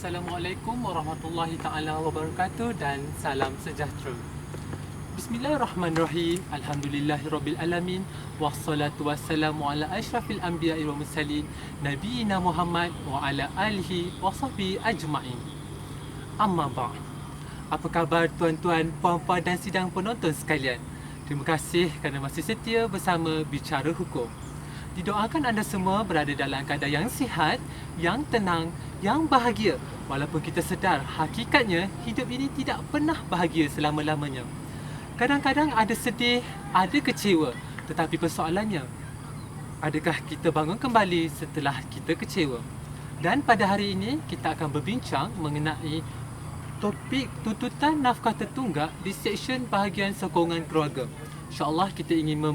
Assalamualaikum warahmatullahi taala wabarakatuh dan salam sejahtera. Bismillahirrahmanirrahim. Alhamdulillahirabbil alamin wassalatu wassalamu ala asyrafil anbiya'i wal mursalin nabiyina Muhammad wa ala alihi wasahbihi ajma'in. Amma ba'. Apa khabar tuan-tuan, puan-puan dan sidang penonton sekalian? Terima kasih kerana masih setia bersama Bicara Hukum. Didoakan anda semua berada dalam keadaan yang sihat, yang tenang, yang bahagia. Walaupun kita sedar hakikatnya hidup ini tidak pernah bahagia selama-lamanya. Kadang-kadang ada sedih, ada kecewa. Tetapi persoalannya, adakah kita bangun kembali setelah kita kecewa? Dan pada hari ini kita akan berbincang mengenai topik tuntutan nafkah tertunggak di seksyen bahagian sokongan keluarga. InsyaAllah kita ingin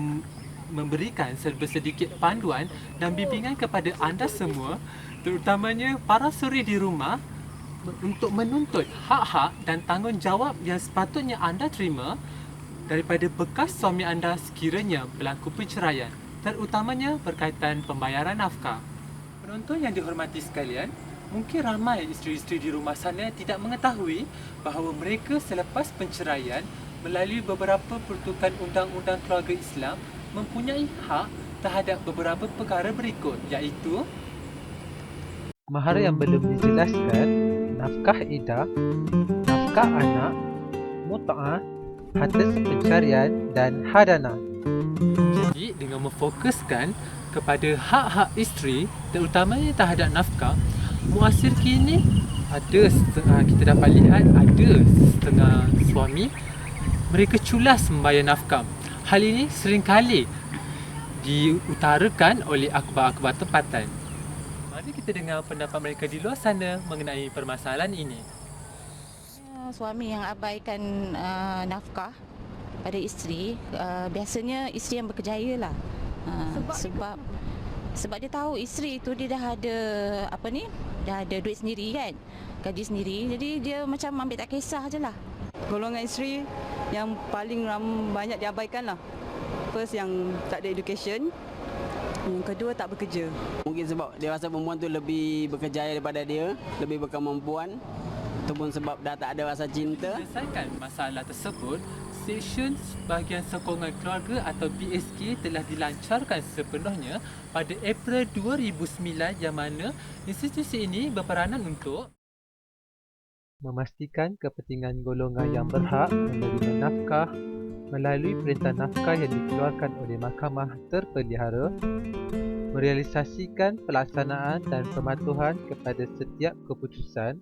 memberikan sedikit panduan dan bimbingan kepada anda semua, terutamanya para suri di rumah, untuk menuntut hak-hak dan tanggungjawab yang sepatutnya anda terima daripada bekas suami anda sekiranya berlaku perceraian, terutamanya berkaitan pembayaran nafkah. Penonton yang dihormati sekalian, mungkin ramai isteri-isteri di rumah sana tidak mengetahui bahawa mereka selepas perceraian melalui beberapa peruntukan undang-undang keluarga Islam mempunyai hak terhadap beberapa perkara berikut, iaitu mahar yang belum dijelaskan, nafkah iddah, nafkah anak, mut'ah, harta pencarian dan hadanah. Jadi dengan memfokuskan kepada hak-hak isteri, terutamanya terhadap nafkah, muasir kini ada kita dapat lihat ada setengah suami mereka culas membayar nafkah. Hal ini seringkali diutarakan oleh akhbar-akhbar tempatan. Mari kita dengar pendapat mereka di luar sana mengenai permasalahan ini. Suami yang abaikan nafkah pada isteri, biasanya isteri yang berkejaya lah. Sebab dia tahu isteri itu dia dah ada dah ada duit sendiri kan, gaji sendiri, jadi dia macam ambil tak kisah je lah. Golongan isteri yang paling banyak diabaikan lah. First, yang tak ada education. Yang kedua, tak bekerja. Mungkin sebab dia rasa perempuan tu lebih berkejaya daripada dia, lebih berkemampuan, ataupun sebab dah tak ada rasa cinta. Menyelesaikan masalah tersebut, Seksyen Bahagian Sokongan Keluarga atau BSK telah dilancarkan sepenuhnya pada April 2009, yang mana institusi ini berperanan untuk Memastikan kepentingan golongan yang berhak menerima nafkah melalui perintah nafkah yang dikeluarkan oleh mahkamah terpelihara, merealisasikan pelaksanaan dan pematuhan kepada setiap keputusan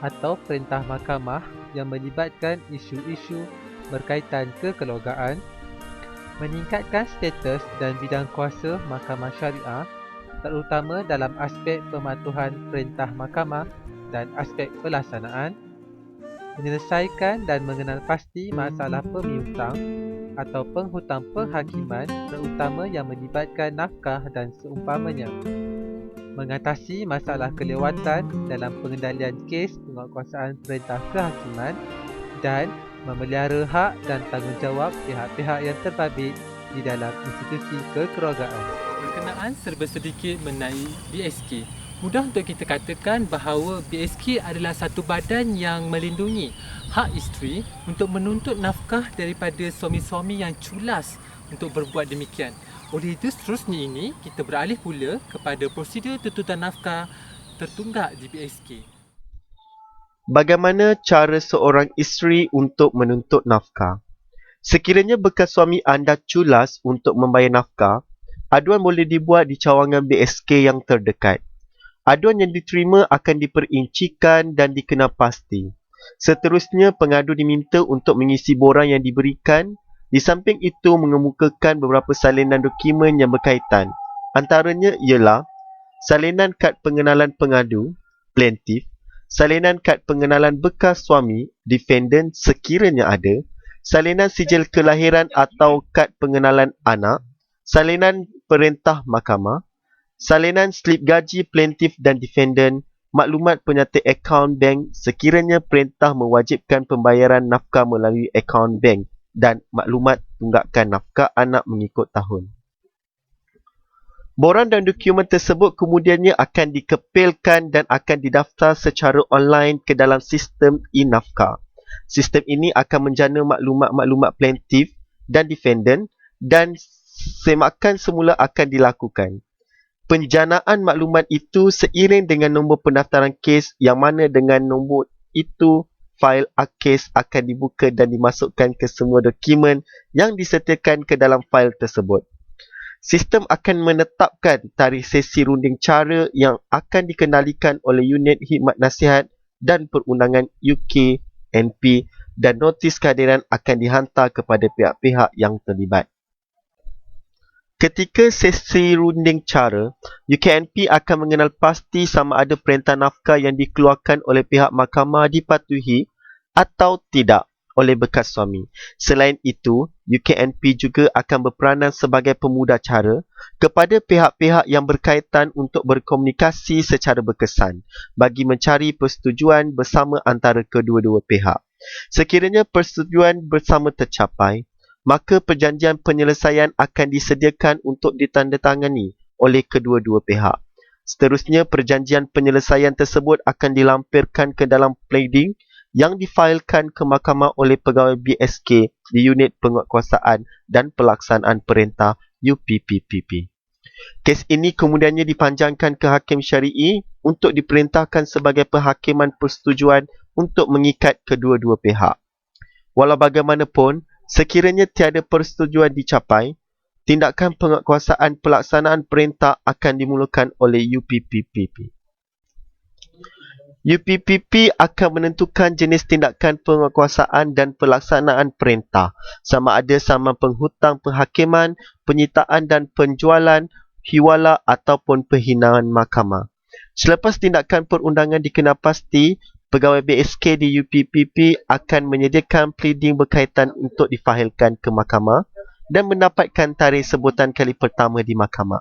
atau perintah mahkamah yang melibatkan isu-isu berkaitan kekeluargaan, meningkatkan status dan bidang kuasa mahkamah syariah, terutama dalam aspek pematuhan perintah mahkamah dan aspek pelaksanaan, menyelesaikan dan mengenal pasti masalah pemiutang atau penghutang penghakiman terutama yang melibatkan nafkah dan seumpamanya, mengatasi masalah kelewatan dalam pengendalian kes penguatkuasaan perintah kehakiman dan memelihara hak dan tanggungjawab pihak-pihak yang terbabit di dalam institusi kekeluargaan. berkenaan serba sedikit mengenai BSK. Mudah untuk kita katakan bahawa BSK adalah satu badan yang melindungi hak isteri untuk menuntut nafkah daripada suami-suami yang culas untuk berbuat demikian. Oleh itu, seterusnya ini kita beralih pula kepada prosedur tuntutan nafkah tertunggak di BSK. Bagaimana cara seorang isteri untuk menuntut nafkah? Sekiranya bekas suami anda culas untuk membayar nafkah, aduan boleh dibuat di cawangan BSK yang terdekat. Aduan yang diterima akan diperincikan dan dikenal pasti. Seterusnya, pengadu diminta untuk mengisi borang yang diberikan. Di samping itu, mengemukakan beberapa salinan dokumen yang berkaitan. Antaranya ialah salinan kad pengenalan pengadu, plaintiff, salinan kad pengenalan bekas suami, defendant sekiranya ada, salinan sijil kelahiran atau kad pengenalan anak, salinan perintah mahkamah, salinan slip gaji plaintiff dan defendant, maklumat penyata akaun bank sekiranya perintah mewajibkan pembayaran nafkah melalui akaun bank dan maklumat tunggakan nafkah anak mengikut tahun. Borang dan dokumen tersebut kemudiannya akan dikepilkan dan akan didaftar secara online ke dalam sistem e-nafkah. Sistem ini akan menjana maklumat-maklumat plaintiff dan defendant dan semakan semula akan dilakukan. Penjanaan maklumat itu seiring dengan nombor pendaftaran kes yang mana dengan nombor itu fail kes akan dibuka dan dimasukkan ke semua dokumen yang disertakan ke dalam fail tersebut. Sistem akan menetapkan tarikh sesi runding cara yang akan dikendalikan oleh Unit Khidmat Nasihat dan Perundangan UKNP dan notis kehadiran akan dihantar kepada pihak-pihak yang terlibat. Ketika sesi runding cara, UKNP akan mengenal pasti sama ada perintah nafkah yang dikeluarkan oleh pihak mahkamah dipatuhi atau tidak oleh bekas suami. Selain itu, UKNP juga akan berperanan sebagai pemudah cara kepada pihak-pihak yang berkaitan untuk berkomunikasi secara berkesan bagi mencari persetujuan bersama antara kedua-dua pihak. Sekiranya persetujuan bersama tercapai, maka perjanjian penyelesaian akan disediakan untuk ditandatangani oleh kedua-dua pihak. Seterusnya, perjanjian penyelesaian tersebut akan dilampirkan ke dalam pleading yang difailkan ke mahkamah oleh pegawai BSK di Unit Penguatkuasaan dan Pelaksanaan Perintah UPPPP. Kes ini kemudiannya dipanjangkan ke Hakim Syari'i untuk diperintahkan sebagai penghakiman persetujuan untuk mengikat kedua-dua pihak. Walau bagaimanapun, sekiranya tiada persetujuan dicapai, tindakan penguatkuasaan pelaksanaan perintah akan dimulakan oleh UPPPP. UPPP akan menentukan jenis tindakan penguatkuasaan dan pelaksanaan perintah, sama ada sama penghutang penghakiman, penyitaan dan penjualan, hiwala ataupun penghinaan mahkamah. Selepas tindakan perundangan dikenal pasti, pegawai BSK di UPPP akan menyediakan pleading berkaitan untuk difahilkan ke mahkamah dan mendapatkan tarikh sebutan kali pertama di mahkamah.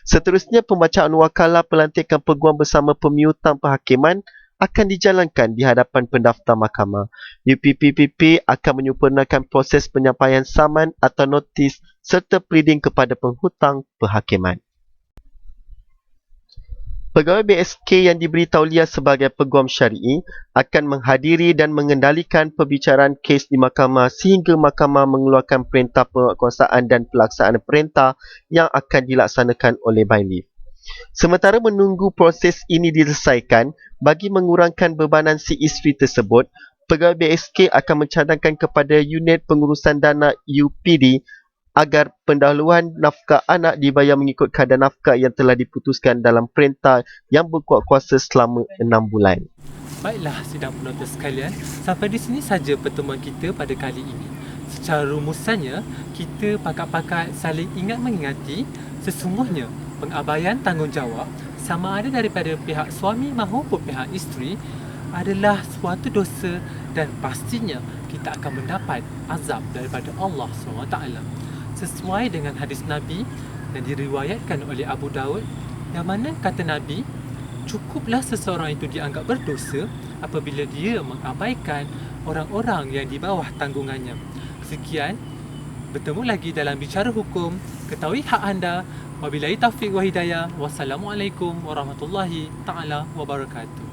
Seterusnya, pembacaan wakalah pelantikan peguam bersama pemiutang penghakiman akan dijalankan di hadapan pendaftar mahkamah. UPPPP akan menyempurnakan proses penyampaian saman atau notis serta pleading kepada penghutang penghakiman. Pegawai BSK yang diberi tauliah sebagai peguam syari'i akan menghadiri dan mengendalikan perbicaraan kes di mahkamah sehingga mahkamah mengeluarkan perintah penguatkuasaan dan pelaksanaan perintah yang akan dilaksanakan oleh bailiff. Sementara menunggu proses ini diselesaikan, bagi mengurangkan bebanan si isteri tersebut, pegawai BSK akan mencadangkan kepada Unit Pengurusan Dana UPD agar pendahuluan nafkah anak dibayar mengikut kadar nafkah yang telah diputuskan dalam perintah yang berkuat kuasa selama 6 bulan. Baiklah sidang penonton sekalian, sampai di sini saja pertemuan kita pada kali ini. Secara rumusannya, kita pakat-pakat saling ingat mengingati sesungguhnya pengabaian tanggungjawab sama ada daripada pihak suami maupun pihak isteri adalah suatu dosa dan pastinya kita akan mendapat azab daripada Allah SWT. Sesuai dengan hadis Nabi yang diriwayatkan oleh Abu Daud, yang mana kata Nabi, cukuplah seseorang itu dianggap berdosa apabila dia mengabaikan orang-orang yang di bawah tanggungannya. Sekian, bertemu lagi dalam Bicara Hukum. Ketahui hak anda. Wabillahi taufiq wa hidayah. Wassalamualaikum warahmatullahi taala wabarakatuh.